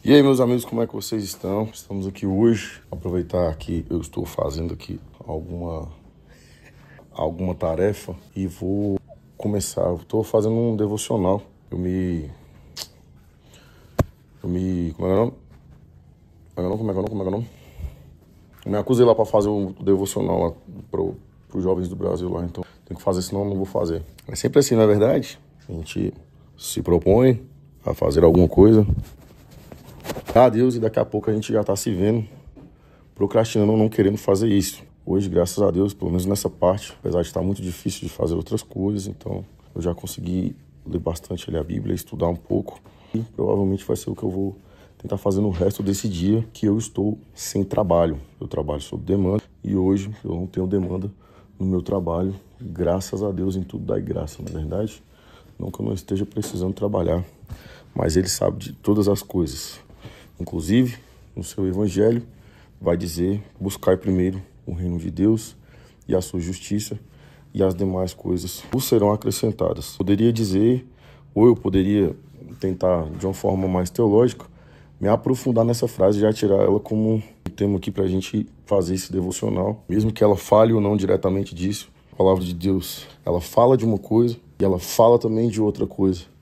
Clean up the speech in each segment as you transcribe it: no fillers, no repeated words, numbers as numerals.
E aí, meus amigos, como é que vocês estão? Estamos aqui hoje, aproveitar que eu estou fazendo aqui alguma tarefa e vou começar. Estou fazendo um devocional. Como é que é o nome? Eu me acusei lá para fazer o devocional lá pros jovens do Brasil lá, então tenho que fazer, senão eu não vou fazer. É sempre assim, não é verdade? A gente se propõe a fazer alguma coisa, a Deus, e daqui a pouco a gente já tá se vendo procrastinando, não querendo fazer isso. Hoje, graças a Deus, pelo menos nessa parte, apesar de estar muito difícil de fazer outras coisas, então eu já consegui ler bastante ali a Bíblia, estudar um pouco, e provavelmente vai ser o que eu vou tentar fazer no resto desse dia que eu estou sem trabalho. Eu trabalho sob demanda e hoje eu não tenho demanda no meu trabalho, graças a Deus. Em tudo dá graça, não é verdade? Não que eu não esteja precisando trabalhar, mas Ele sabe de todas as coisas. Inclusive, no seu evangelho, vai dizer: buscar primeiro o reino de Deus e a sua justiça, e as demais coisas vos serão acrescentadas. Poderia dizer, ou eu poderia tentar, de uma forma mais teológica, me aprofundar nessa frase e já tirar ela como um tema aqui para a gente fazer esse devocional. Mesmo que ela fale ou não diretamente disso, a palavra de Deus, ela fala de uma coisa e ela fala também de outra coisa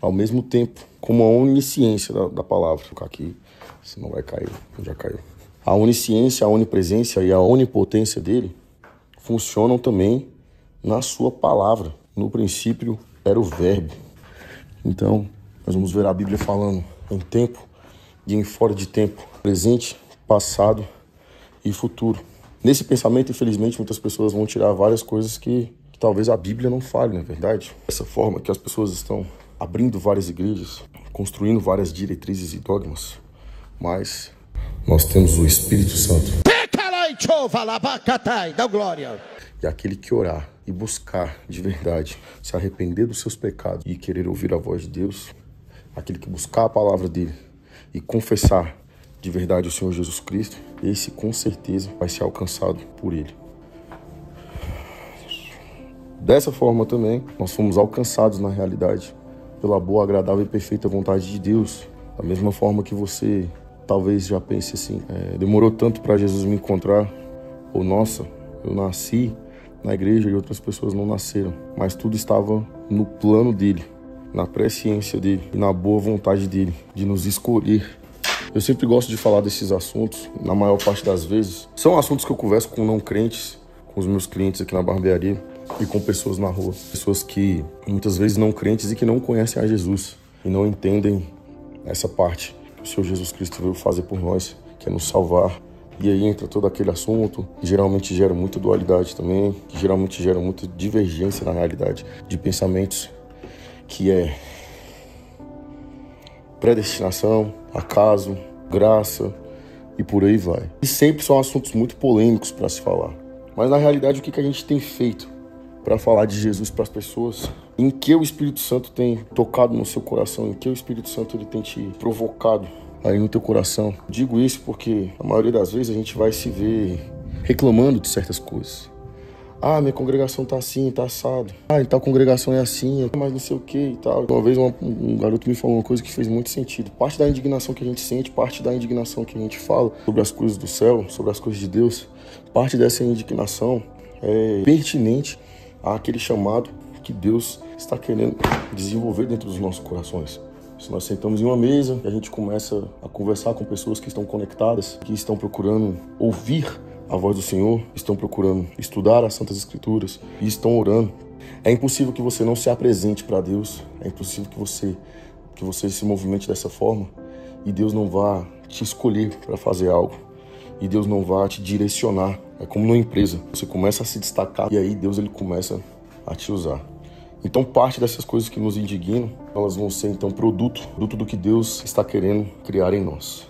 ao mesmo tempo, como a onisciência da palavra. Vou ficar aqui, senão vai cair, já caiu. A onisciência, a onipresença e a onipotência dele funcionam também na sua palavra. No princípio era o verbo. Então, nós vamos ver a Bíblia falando em tempo e em fora de tempo, presente, passado e futuro. Nesse pensamento, infelizmente, muitas pessoas vão tirar várias coisas que talvez a Bíblia não fale, não é verdade? Dessa forma que as pessoas estão abrindo várias igrejas, construindo várias diretrizes e dogmas, mas nós temos o Espírito Santo. Dá glória. E aquele que orar e buscar de verdade, se arrepender dos seus pecados e querer ouvir a voz de Deus, aquele que buscar a palavra dele e confessar de verdade o Senhor Jesus Cristo, esse com certeza vai ser alcançado por ele. Dessa forma também, nós fomos alcançados na realidade pela boa, agradável e perfeita vontade de Deus. Da mesma forma que você talvez já pense assim, demorou tanto para Jesus me encontrar, ou nossa, eu nasci na igreja e outras pessoas não nasceram, mas tudo estava no plano dele, na presciência dele e na boa vontade dele de nos escolher. Eu sempre gosto de falar desses assuntos, na maior parte das vezes. São assuntos que eu converso com não crentes, com os meus clientes aqui na barbearia e com pessoas na rua. Pessoas que muitas vezes não crentes e que não conhecem a Jesus e não entendem essa parte que o Senhor Jesus Cristo veio fazer por nós, que é nos salvar. E aí entra todo aquele assunto que geralmente gera muita dualidade também, que geralmente gera muita divergência na realidade de pensamentos, que é predestinação, acaso, graça e por aí vai. E sempre são assuntos muito polêmicos para se falar. Mas na realidade, o que a gente tem feito para falar de Jesus para as pessoas? Em que o Espírito Santo tem tocado no seu coração? Em que o Espírito Santo ele tem te provocado aí no teu coração? Digo isso porque a maioria das vezes a gente vai se ver reclamando de certas coisas. Ah, minha congregação tá assim, tá assado. Ah, então a congregação é assim, mas não sei o que e tal. Uma vez um garoto me falou uma coisa que fez muito sentido. Parte da indignação que a gente sente, parte da indignação que a gente fala sobre as coisas do céu, sobre as coisas de Deus, parte dessa indignação é pertinente àquele chamado que Deus está querendo desenvolver dentro dos nossos corações. Se nós sentamos em uma mesa e a gente começa a conversar com pessoas que estão conectadas, que estão procurando ouvir a voz do Senhor, estão procurando estudar as Santas Escrituras e estão orando, é impossível que você não se apresente para Deus, é impossível que você se movimente dessa forma e Deus não vá te escolher para fazer algo e Deus não vá te direcionar. É como numa empresa, você começa a se destacar e aí Deus ele começa a te usar. Então parte dessas coisas que nos indignam, elas vão ser então produto do que Deus está querendo criar em nós.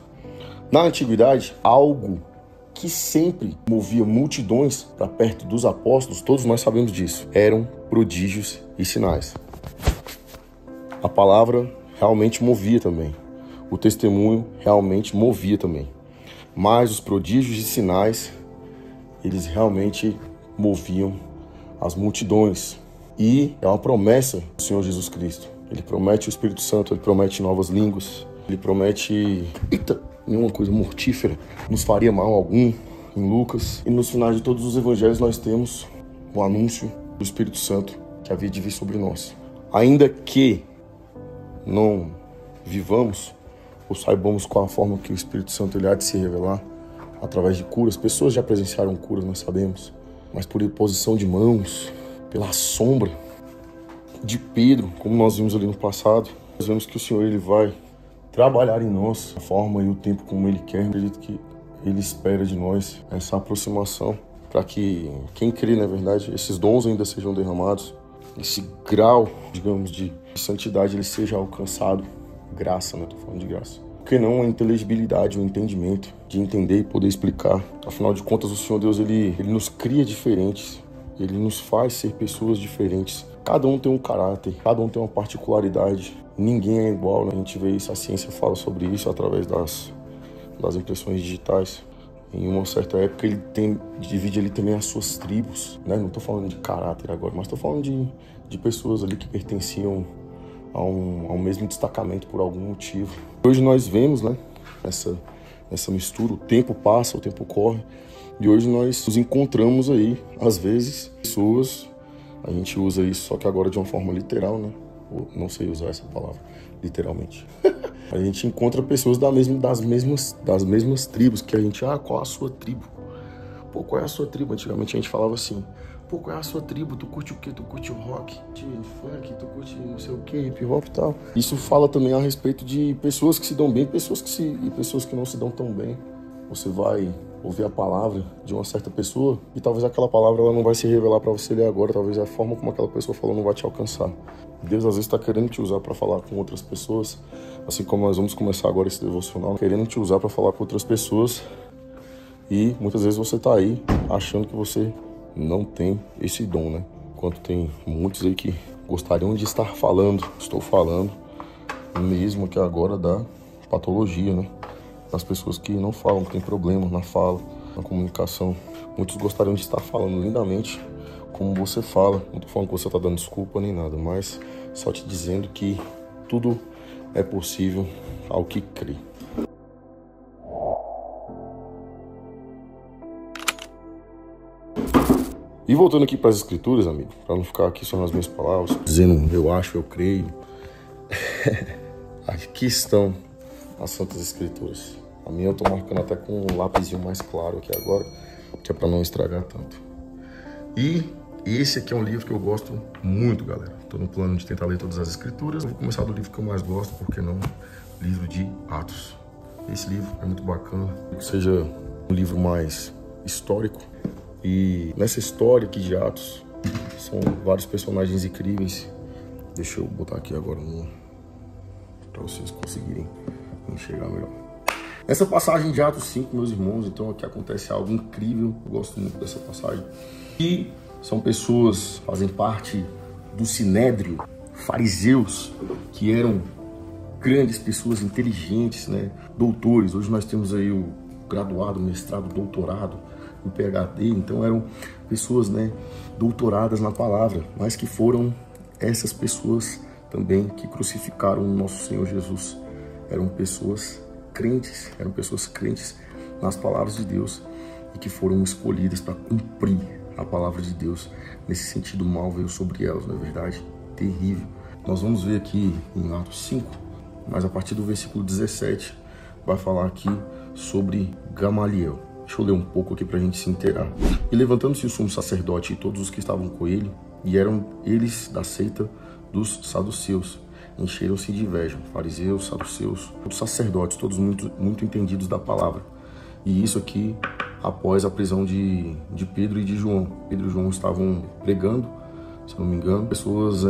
Na antiguidade, algo que sempre movia multidões para perto dos apóstolos, todos nós sabemos disso, eram prodígios e sinais. A palavra realmente movia também, o testemunho realmente movia também, mas os prodígios e sinais, eles realmente moviam as multidões. E é uma promessa do Senhor Jesus Cristo. Ele promete o Espírito Santo, ele promete novas línguas, Ele promete, nenhuma coisa mortífera nos faria mal algum, em Lucas. E nos finais de todos os evangelhos nós temos o anúncio do Espírito Santo que havia de vir sobre nós. Ainda que não vivamos ou saibamos qual a forma que o Espírito Santo ele há de se revelar, através de curas. Pessoas já presenciaram curas, nós sabemos, mas por imposição de mãos, pela sombra de Pedro, como nós vimos ali no passado, nós vemos que o Senhor ele vai trabalhar em nós a forma e o tempo como Ele quer. Eu acredito que Ele espera de nós essa aproximação para que quem crê, na verdade, esses dons ainda sejam derramados, esse grau, digamos, de santidade ele seja alcançado. Graça, né? Estou falando de graça. Porque não a inteligibilidade, o entendimento de entender e poder explicar. Afinal de contas, o Senhor Deus, ele nos cria diferentes. Ele nos faz ser pessoas diferentes. Cada um tem um caráter, cada um tem uma particularidade. Ninguém é igual, né? A gente vê isso, a ciência fala sobre isso através das impressões digitais. Em uma certa época, ele divide ali também as suas tribos, né? Não estou falando de caráter agora, mas estou falando de pessoas ali que pertenciam ao mesmo destacamento por algum motivo. Hoje nós vemos, né, essa mistura, o tempo passa, o tempo corre, e hoje nós nos encontramos aí, às vezes, pessoas, a gente usa isso, só que agora de uma forma literal, né? Eu não sei usar essa palavra, literalmente. A gente encontra pessoas das mesmas tribos, que a gente, qual a sua tribo? Pô, qual é a sua tribo? Antigamente a gente falava assim, pô, qual é a sua tribo? Tu curte o quê? Tu curte o rock, funk, tu curte não sei o quê, hip hop e tal. Isso fala também a respeito de pessoas que se dão bem e pessoas que não se dão tão bem. Você vai ouvir a palavra de uma certa pessoa e talvez aquela palavra ela não vai se revelar para você ler agora, talvez a forma como aquela pessoa falou não vai te alcançar. Deus às vezes está querendo te usar para falar com outras pessoas, assim como nós vamos começar agora esse devocional, querendo te usar para falar com outras pessoas, e muitas vezes você está aí achando que você não tem esse dom, né? Enquanto tem muitos aí que gostariam de estar falando, estou falando mesmo que agora da patologia, né? Das pessoas que não falam, que tem problema na fala, na comunicação. Muitos gostariam de estar falando lindamente como você fala. Não estou falando que você está dando desculpa nem nada, mas só te dizendo que tudo é possível ao que crê. E voltando aqui para as escrituras, amigo, para não ficar aqui só nas minhas palavras, dizendo eu acho, eu creio. Aqui estão as Santas Escrituras. A minha eu tô marcando até com um lápisinho mais claro aqui agora, que é para não estragar tanto. E esse aqui é um livro que eu gosto muito, galera. Tô no plano de tentar ler todas as escrituras. Eu vou começar do livro que eu mais gosto, porque não? Livro de Atos. Esse livro é muito bacana, que seja um livro mais histórico. E nessa história aqui de Atos, são vários personagens incríveis. Deixa eu botar aqui agora para vocês conseguirem enxergar melhor. Essa passagem de Atos 5, meus irmãos, então aqui acontece algo incrível. Eu gosto muito dessa passagem. E são pessoas, fazem parte do Sinédrio, fariseus, que eram grandes pessoas inteligentes, né? Doutores. Hoje nós temos aí o graduado, mestrado, doutorado, o PhD. Então eram pessoas, né, doutoradas na palavra, mas que foram essas pessoas também que crucificaram o nosso Senhor Jesus. Eram pessoas crentes nas palavras de Deus e que foram escolhidas para cumprir a palavra de Deus. Nesse sentido, o mal veio sobre elas, não é verdade? Terrível. Nós vamos ver aqui em Atos 5, mas a partir do versículo 17 vai falar aqui sobre Gamaliel. Deixa eu ler um pouco aqui para a gente se inteirar. E levantando-se o sumo sacerdote e todos os que estavam com ele, e eram eles da seita dos saduceus, encheram-se de inveja, fariseus, saduceus, os sacerdotes, todos muito entendidos da palavra. E isso aqui após a prisão de Pedro e de João. Pedro e João estavam pregando, se não me engano, pessoas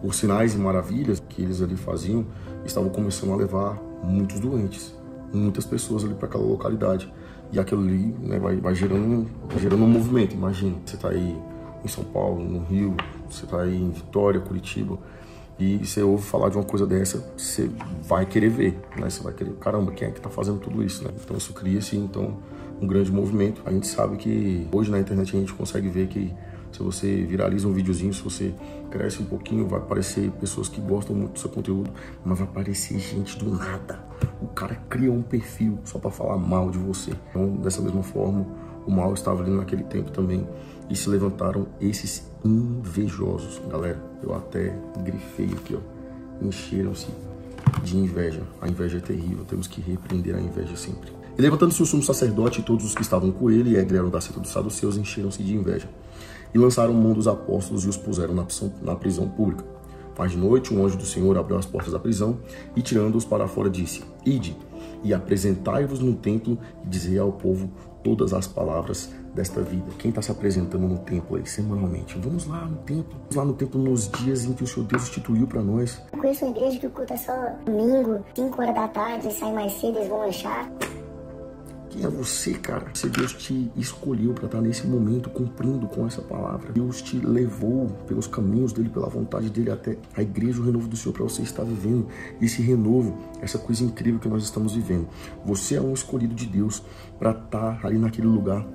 por sinais e maravilhas que eles ali faziam, estavam começando a levar muitos doentes, muitas pessoas ali para aquela localidade. E aquilo ali, né, vai gerando um movimento. Imagina, você está aí em São Paulo, no Rio, você está aí em Vitória, Curitiba, e você ouve falar de uma coisa dessa, você vai querer ver, né? Você vai querer, caramba, quem é que está fazendo tudo isso, né? Então isso cria-se, então, um grande movimento. A gente sabe que hoje na internet a gente consegue ver que Se você viraliza um videozinho, se você cresce um pouquinho, vai aparecer pessoas que gostam muito do seu conteúdo, mas vai aparecer gente do nada. O cara cria um perfil só para falar mal de você. Então, dessa mesma forma, o mal estava ali naquele tempo também. E se levantaram esses invejosos. Galera, eu até grifei aqui, ó. Encheram-se de inveja. A inveja é terrível, temos que repreender a inveja sempre. E levantando-se o sumo sacerdote e todos os que estavam com ele, e a eram da seita dos saduceus, encheram-se de inveja. E lançaram mão dos apóstolos e os puseram na prisão pública. Mas de noite, um anjo do Senhor abriu as portas da prisão e, tirando-os para fora, disse: Ide e apresentai-vos no templo e dizei ao povo todas as palavras desta vida. Quem está se apresentando no templo aí semanalmente? Vamos lá no templo. Vamos lá no templo nos dias em que o Senhor Deus instituiu para nós. Eu conheço uma igreja que o culto é só domingo, 5 horas da tarde, eles saem mais cedo, eles vão lanchar. Quem é você, cara? Se Deus te escolheu para estar nesse momento cumprindo com essa palavra. Deus te levou pelos caminhos dele, pela vontade dele até a igreja, o renovo do Senhor para você estar vivendo. Esse renovo, essa coisa incrível que nós estamos vivendo. Você é um escolhido de Deus para estar ali naquele lugar,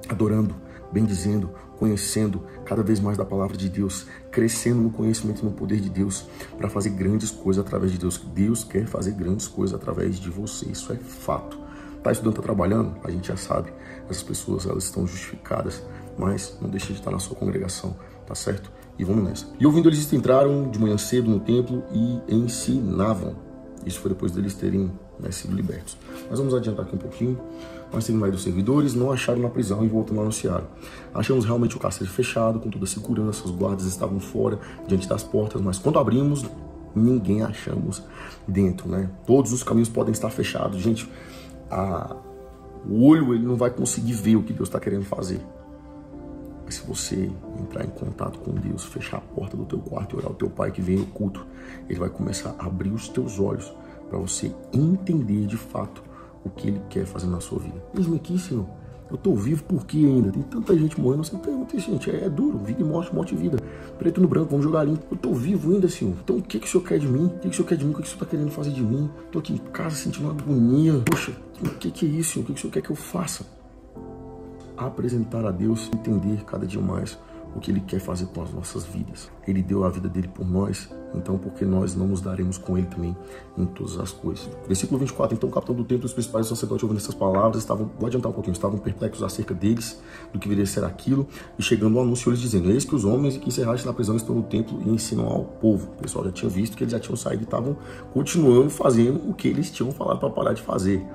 adorando, bendizendo, conhecendo cada vez mais da palavra de Deus, crescendo no conhecimento e no poder de Deus, para fazer grandes coisas através de Deus. Deus quer fazer grandes coisas através de você, isso é fato. Tá estudando, tá trabalhando, a gente já sabe, essas pessoas, elas estão justificadas, mas não deixe de estar na sua congregação, tá certo? E vamos nessa. E ouvindo eles entraram de manhã cedo no templo e ensinavam. Isso foi depois deles terem sido libertos. Mas vamos adiantar aqui um pouquinho. Nós temos aí dos servidores, não acharam na prisão e voltando a anunciar. Achamos realmente o cárcere fechado, com toda a segurança, os guardas estavam fora, diante das portas, mas quando abrimos, ninguém achamos dentro, né? Todos os caminhos podem estar fechados, gente. O olho ele não vai conseguir ver o que Deus está querendo fazer. Mas se você entrar em contato com Deus, fechar a porta do teu quarto e orar ao teu Pai que vem no culto, Ele vai começar a abrir os teus olhos para você entender de fato o que Ele quer fazer na sua vida. Mesmo aqui, Senhor, eu estou vivo por quê ainda? Tem tanta gente morrendo, você pergunta, gente, é duro, vida e morte, morte e vida. Preto no branco, vamos jogar limpo. Eu estou vivo ainda, Senhor. Então o que o Senhor quer de mim? O que o Senhor quer de mim? O que o Senhor está querendo fazer de mim? Estou aqui em casa sentindo uma agonia. Poxa, o que é isso, Senhor? O que o Senhor quer que eu faça? Apresentar a Deus, entender cada dia mais o que Ele quer fazer com as nossas vidas. Ele deu a vida dele por nós, então por que nós não nos daremos com Ele também em todas as coisas? Versículo 24, então o capitão do templo e os principais sacerdotes ouvindo essas palavras, vou adiantar um pouquinho, estavam perplexos acerca deles, do que viria a ser aquilo, e chegando o anúncio eles dizendo: eis que os homens que encerraste na prisão estão no templo e ensinam ao povo. O pessoal já tinha visto que eles já tinham saído e estavam continuando fazendo o que eles tinham falado para parar de fazer.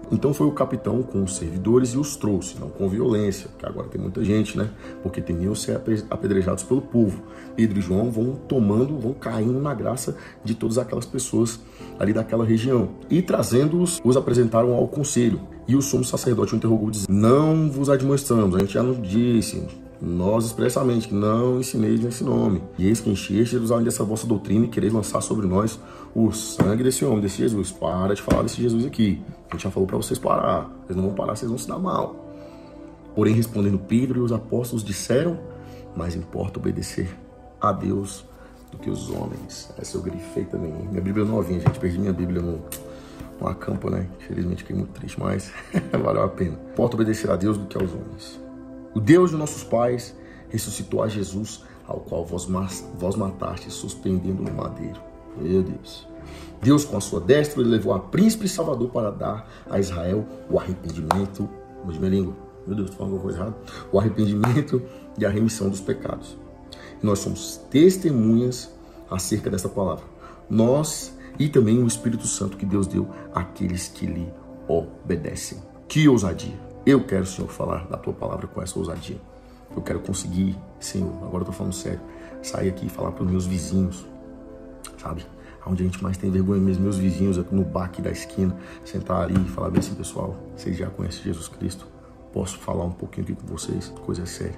Então foi o capitão com os servidores e os trouxe, não com violência, porque agora tem muita gente, né? Porque temiam ser apedrejados pelo povo. Pedro e João vão caindo na graça de todas aquelas pessoas ali daquela região. E trazendo-os, os apresentaram ao conselho. E o sumo sacerdote o interrogou, dizendo: não vos admoestamos, a gente já não disse, nós expressamente, que não ensineis nesse nome. E eis que encheste Jerusalém dessa vossa doutrina e quereis lançar sobre nós o sangue desse homem, desse Jesus. Para de falar desse Jesus aqui. A gente já falou para vocês parar. Vocês não vão parar, vocês vão se dar mal. Porém, respondendo Pedro e os apóstolos, disseram: mais importa obedecer a Deus do que os homens. Essa eu grifei também. Minha Bíblia é novinha, gente. Perdi minha Bíblia no acampo, né? Infelizmente fiquei muito triste, mas valeu a pena. Importa obedecer a Deus do que aos homens. O Deus de nossos pais ressuscitou a Jesus, ao qual vós matastes, suspendendo no madeiro. Meu Deus. Deus, com a sua destra, ele levou a príncipe e salvador para dar a Israel o arrependimento. Hoje minha língua. Meu Deus, tô falando alguma coisa errada. O arrependimento e a remissão dos pecados. E nós somos testemunhas acerca dessa palavra. Nós e também o Espírito Santo que Deus deu àqueles que lhe obedecem. Que ousadia! Eu quero, Senhor, falar da tua palavra com essa ousadia. Eu quero conseguir, Senhor, agora eu tô falando sério, sair aqui e falar para os meus vizinhos, sabe? Onde a gente mais tem vergonha mesmo, meus vizinhos aqui no bar aqui da esquina, sentar ali e falar bem assim: pessoal, vocês já conhecem Jesus Cristo? Posso falar um pouquinho aqui com vocês? Coisa séria.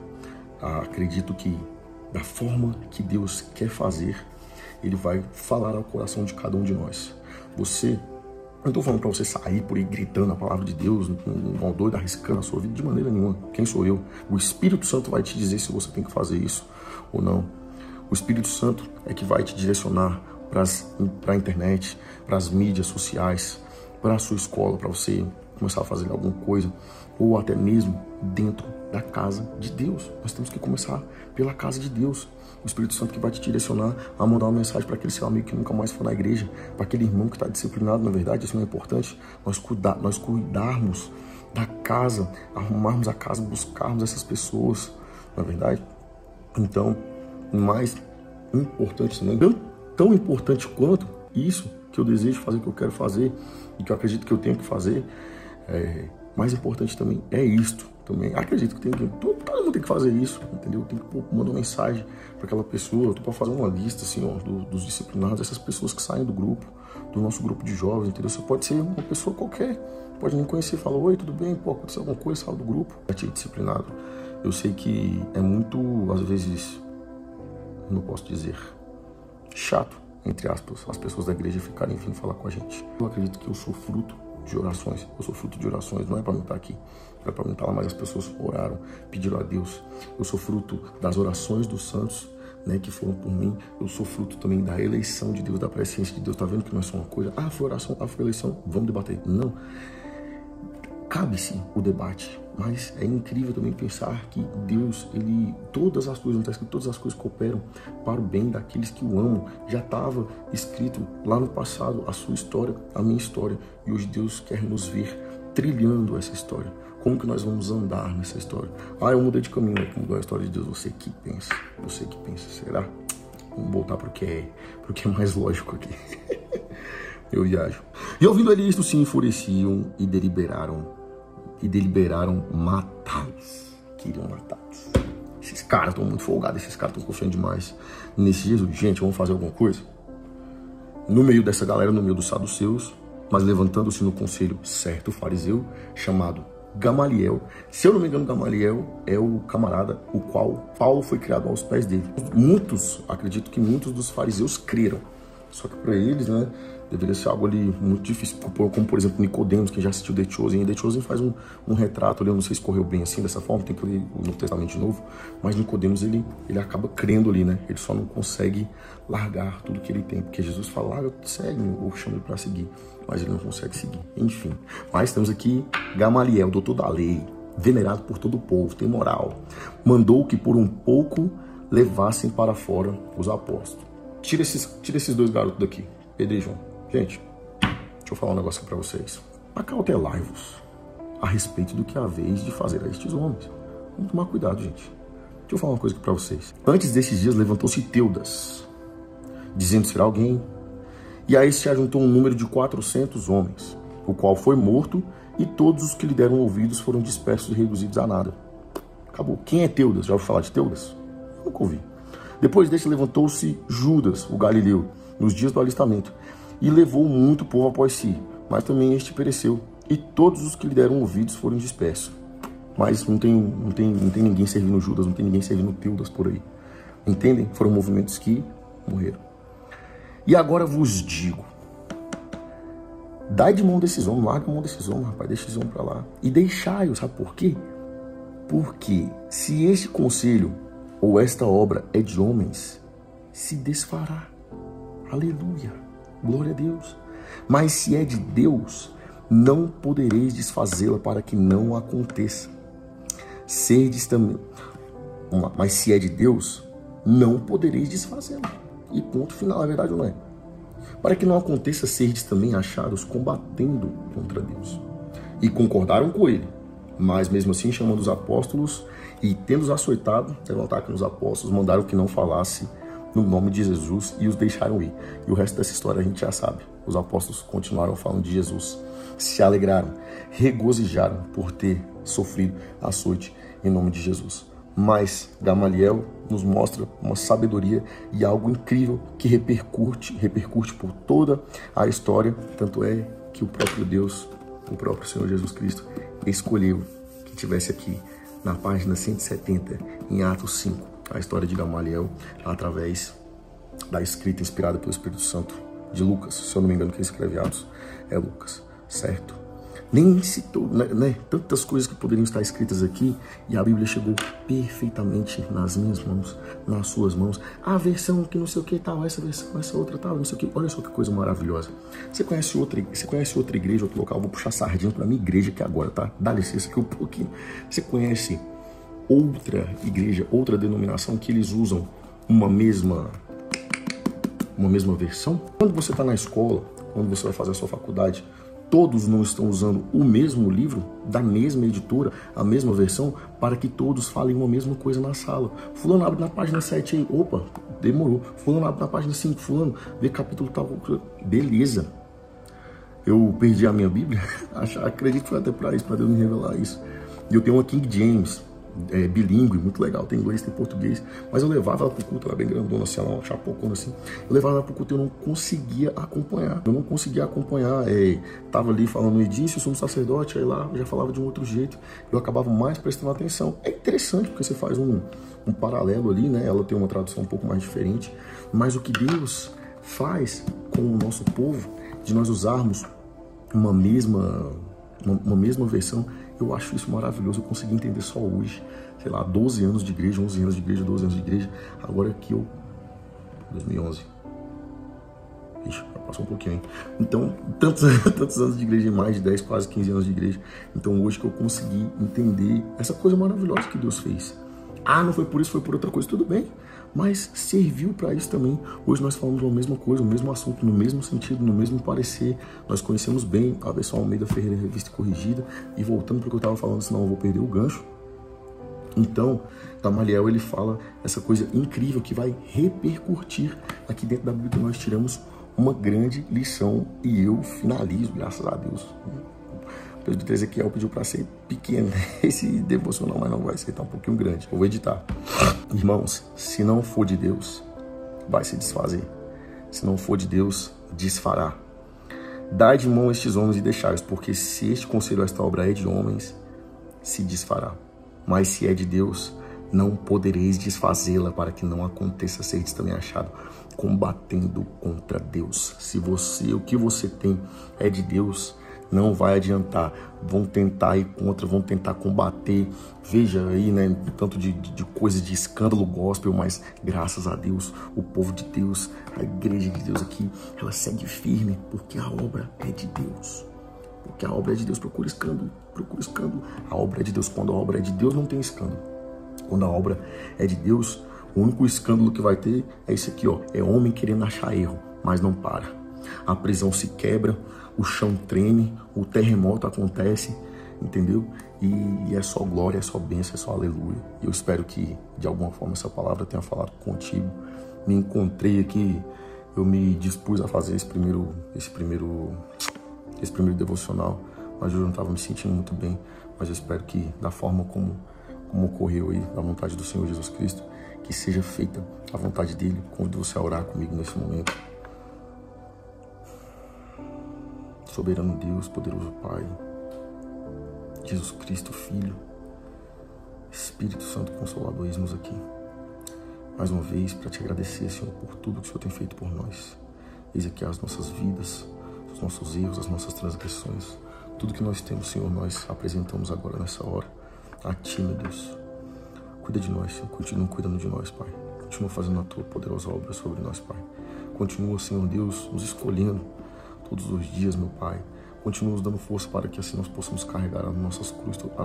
Acredito que da forma que Deus quer fazer, Ele vai falar ao coração de cada um de nós. Você... Eu não estou falando para você sair por aí gritando a palavra de Deus, um doido, arriscando a sua vida, de maneira nenhuma. Quem sou eu? O Espírito Santo vai te dizer se você tem que fazer isso ou não. O Espírito Santo é que vai te direcionar para a internet, para as mídias sociais, para a sua escola, para você começar a fazer alguma coisa, ou até mesmo dentro da casa de Deus. Nós temos que começar pela casa de Deus. O Espírito Santo que vai te direcionar a mandar uma mensagem para aquele seu amigo que nunca mais foi na igreja, para aquele irmão que está disciplinado. Na verdade, isso não é importante. Nós cuidarmos da casa, arrumarmos a casa, buscarmos essas pessoas, na verdade. Então, mais importante, não é tão importante quanto isso que eu desejo fazer, que eu quero fazer e que eu acredito que eu tenho que fazer, mais importante também é isto. Também acredito que todo mundo tem que fazer isso, entendeu? Tem que mandar uma mensagem para aquela pessoa. Eu tô para fazer uma lista, assim, ó, dos disciplinados, essas pessoas que saem do grupo, do nosso grupo de jovens, entendeu? Você pode ser uma pessoa qualquer, pode nem conhecer, fala, oi, tudo bem? Pô, aconteceu alguma coisa, saiu do grupo. Disciplinado. Eu sei que é muito, às vezes, não posso dizer, chato, entre aspas, as pessoas da igreja ficarem vindo falar com a gente. Eu acredito que eu sou fruto de orações. Eu sou fruto de orações, não é para mim estar aqui, é para mim estar lá, mas as pessoas oraram, pediram a Deus. Eu sou fruto das orações dos santos, né, que foram por mim. Eu sou fruto também da eleição de Deus, da presciência de Deus. Tá vendo que não é só uma coisa, foi oração, foi eleição, vamos debater. Não. Cabe-se o debate, mas é incrível também pensar que Deus, todas as coisas, não está escrito, todas as coisas cooperam para o bem daqueles que o amam. Já estava escrito lá no passado a sua história, a minha história, e hoje Deus quer nos ver trilhando essa história. Como que nós vamos andar nessa história? Eu mudei de caminho, que mudou a história de Deus. Você que pensa, será? Vamos voltar para o que é mais lógico aqui. Eu viajo. E ouvindo ele isto, se enfureciam e deliberaram matá-los. Queriam matá-los. Esses caras estão muito folgados, esses caras estão confiando demais nesse Jesus. Gente, vamos fazer alguma coisa? No meio dessa galera, no meio dos saduceus, mas levantando-se no conselho certo fariseu, chamado Gamaliel. Se eu não me engano, Gamaliel é o camarada o qual Paulo foi criado aos pés dele. Acredito que muitos dos fariseus creram. Só que para eles, né, deveria ser algo ali muito difícil, como por exemplo Nicodemos, que já assistiu The Chosen. E The Chosen faz um retrato ali, eu não sei se correu bem assim, dessa forma, tem que ler o Novo Testamento de novo, mas Nicodemos, ele acaba crendo ali, né, ele só não consegue largar tudo que ele tem, porque Jesus fala, segue, ou chama ele para seguir, mas ele não consegue seguir, enfim. Mas temos aqui Gamaliel, doutor da lei, venerado por todo o povo, tem moral, mandou que por um pouco levassem para fora os apóstolos. Tira esses dois garotos daqui, Pedro e João. Gente, deixa eu falar um negócio aqui pra vocês. Acautelai-vos a respeito do que há vez de fazer a estes homens. Vamos tomar cuidado, gente. Deixa eu falar uma coisa aqui pra vocês. Antes desses dias levantou-se Teudas, dizendo ser alguém, e a este se ajuntou um número de 400 homens, o qual foi morto, e todos os que lhe deram ouvidos foram dispersos e reduzidos a nada. Acabou. Quem é Teudas? Já ouviu falar de Teudas? Nunca ouvi. Depois deste levantou-se Judas, o Galileu, nos dias do alistamento, e levou muito povo após si, mas também este pereceu, e todos os que lhe deram ouvidos foram dispersos. Mas não tem ninguém servindo Judas, não tem ninguém servindo Teudas por aí. Entendem? Foram movimentos que morreram. E agora vos digo, dai de mão desses homens, larga a mão desses homens, rapaz, deixa esses homens para lá, e deixai-os, sabe por quê? Porque se este conselho ou esta obra é de homens, se desfará. Aleluia. Glória a Deus. Mas se é de Deus, não podereis desfazê-la para que não aconteça. Serdes também. Mas se é de Deus, não podereis desfazê-la. E ponto final, é verdade ou não é? Para que não aconteça, serdes também achados combatendo contra Deus. E concordaram com ele. Mas mesmo assim, chamando os apóstolos e tendo-os açoitado, levantaram que nos apóstolos, mandaram que não falasse no nome de Jesus e os deixaram ir. E o resto dessa história a gente já sabe. Os apóstolos continuaram falando de Jesus, se alegraram, regozijaram por ter sofrido açoite em nome de Jesus. Mas Gamaliel nos mostra uma sabedoria e algo incrível que repercute por toda a história. Tanto é que o próprio Deus, o próprio Senhor Jesus Cristo, escolheu que tivesse aqui na página 170, em Atos 5, a história de Gamaliel, através da escrita inspirada pelo Espírito Santo de Lucas. Se eu não me engano, quem escreve Atos é Lucas, certo? Nem citou, né? Tantas coisas que poderiam estar escritas aqui, e a Bíblia chegou perfeitamente nas minhas mãos, nas suas mãos. A versão que não sei o que tal, essa versão, essa outra tal, não sei o que. Olha só que coisa maravilhosa. Você conhece outra igreja, outro local? Eu vou puxar sardinha para minha igreja aqui agora, tá? Dá licença aqui um pouquinho. Você conhece outra igreja, outra denominação que eles usam uma mesma versão? Quando você está na escola, quando você vai fazer a sua faculdade, todos não estão usando o mesmo livro, da mesma editora, a mesma versão, para que todos falem uma mesma coisa na sala. Fulano abre na página 7 aí, opa, demorou. Fulano abre na página 5, fulano, vê capítulo tal, beleza. Eu perdi a minha Bíblia, acredito que foi até para isso, para Deus me revelar isso. E eu tenho uma King James, bilíngue, muito legal, tem inglês, tem português, mas eu levava ela pro culto, ela bem grandona assim, ela uma chapocona assim, eu levava ela pro culto e eu não conseguia acompanhar, tava ali falando Edício, sumo sacerdote, aí lá eu já falava de um outro jeito, eu acabava mais prestando atenção. É interessante porque você faz um paralelo ali, né, ela tem uma tradução um pouco mais diferente, mas o que Deus faz com o nosso povo, de nós usarmos uma mesma versão, eu acho isso maravilhoso. Eu consegui entender só hoje, sei lá, 12 anos de igreja, 11 anos de igreja, 12 anos de igreja, agora que 2011. Ixi, já passou um pouquinho, hein? Então, tantos anos de igreja, mais de 10, quase 15 anos de igreja. Então, hoje que eu consegui entender essa coisa maravilhosa que Deus fez. Ah, não foi por isso, foi por outra coisa, tudo bem. Mas serviu para isso também. Hoje nós falamos a mesma coisa, o mesmo assunto, no mesmo sentido, no mesmo parecer. Nós conhecemos bem a versão Almeida Ferreira Revista e Corrigida. E voltando para o que eu estava falando, senão eu vou perder o gancho. Então, Gamaliel, ele fala essa coisa incrível que vai repercutir aqui dentro da Bíblia. Nós tiramos uma grande lição e eu finalizo, graças a Deus. O presbítero Ezequiel pediu para ser pequeno esse devocional, mas não vai ser, tá um pouquinho grande. Eu vou editar. Irmãos, se não for de Deus, vai se desfazer. Se não for de Deus, desfará. Dai de mão estes homens e deixai-os, porque se este conselho, esta obra é de homens, se desfará. Mas se é de Deus, não podereis desfazê-la, para que não aconteça seres também achado combatendo contra Deus. Se o que você tem é de Deus, não vai adiantar. Vão tentar ir contra, vão tentar combater. Veja aí, né, tanto de coisa de escândalo gospel, mas graças a Deus, o povo de Deus, a igreja de Deus aqui, ela segue firme, porque a obra é de Deus. Porque a obra é de Deus, procura escândalo. A obra é de Deus. Quando a obra é de Deus, não tem escândalo. Quando a obra é de Deus, o único escândalo que vai ter é esse aqui, ó. É homem querendo achar erro, mas não para. A prisão se quebra, o chão treme, o terremoto acontece, entendeu? E é só glória, é só bênção, é só aleluia. E eu espero que, de alguma forma, essa palavra tenha falado contigo. Me encontrei aqui, eu me dispus a fazer esse primeiro devocional, mas eu não estava me sentindo muito bem. Mas eu espero que, da forma como ocorreu aí, da vontade do Senhor Jesus Cristo, que seja feita a vontade dele. Convido você a orar comigo nesse momento. Soberano Deus, poderoso Pai, Jesus Cristo, Filho, Espírito Santo Consolador, eis-nos aqui mais uma vez para te agradecer, Senhor, por tudo que o Senhor tem feito por nós. Eis aqui as nossas vidas, os nossos erros, as nossas transgressões, tudo que nós temos, Senhor, nós apresentamos agora nessa hora a Ti, meu Deus. Cuida de nós, Senhor, continua cuidando de nós, Pai. Continua fazendo a Tua poderosa obra sobre nós, Pai. Continua, Senhor Deus, nos escolhendo todos os dias, meu Pai. Continua nos dando força para que assim nós possamos carregar as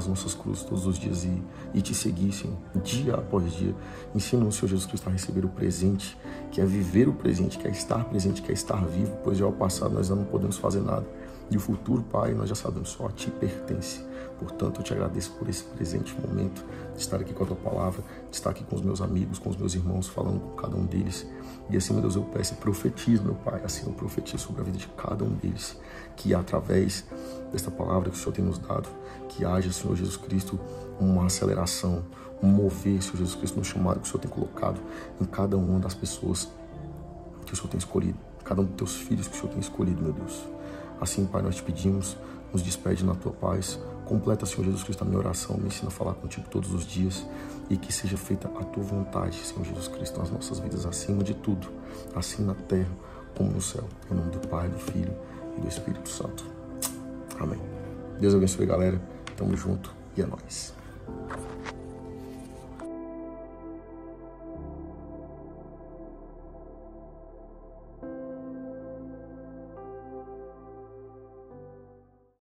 nossas cruzes todos os dias e te seguir, Senhor, dia após dia. Ensina-nos, Senhor Jesus Cristo, a receber o presente, que é viver o presente, que é estar presente, que é estar vivo, pois já ao passado nós não podemos fazer nada. E o futuro, Pai, nós já sabemos, só a Ti pertence. Portanto, eu te agradeço por esse presente momento, de estar aqui com a Tua palavra, de estar aqui com os meus amigos, com os meus irmãos, falando com cada um deles. E assim, meu Deus, eu peço e profetizo, meu Pai, assim eu profetizo sobre a vida de cada um deles, que através desta palavra que o Senhor tem nos dado, que haja, Senhor Jesus Cristo, uma aceleração, um mover, Senhor Jesus Cristo, no chamado que o Senhor tem colocado em cada uma das pessoas que o Senhor tem escolhido, cada um dos Teus filhos que o Senhor tem escolhido, meu Deus. Assim, Pai, nós te pedimos, nos despede na Tua paz. Completa, Senhor Jesus Cristo, a minha oração, me ensina a falar contigo todos os dias e que seja feita a Tua vontade, Senhor Jesus Cristo, nas nossas vidas, acima de tudo, assim na terra como no céu. Em nome do Pai, do Filho e do Espírito Santo. Amém. Deus abençoe, galera. Tamo junto e é nóis.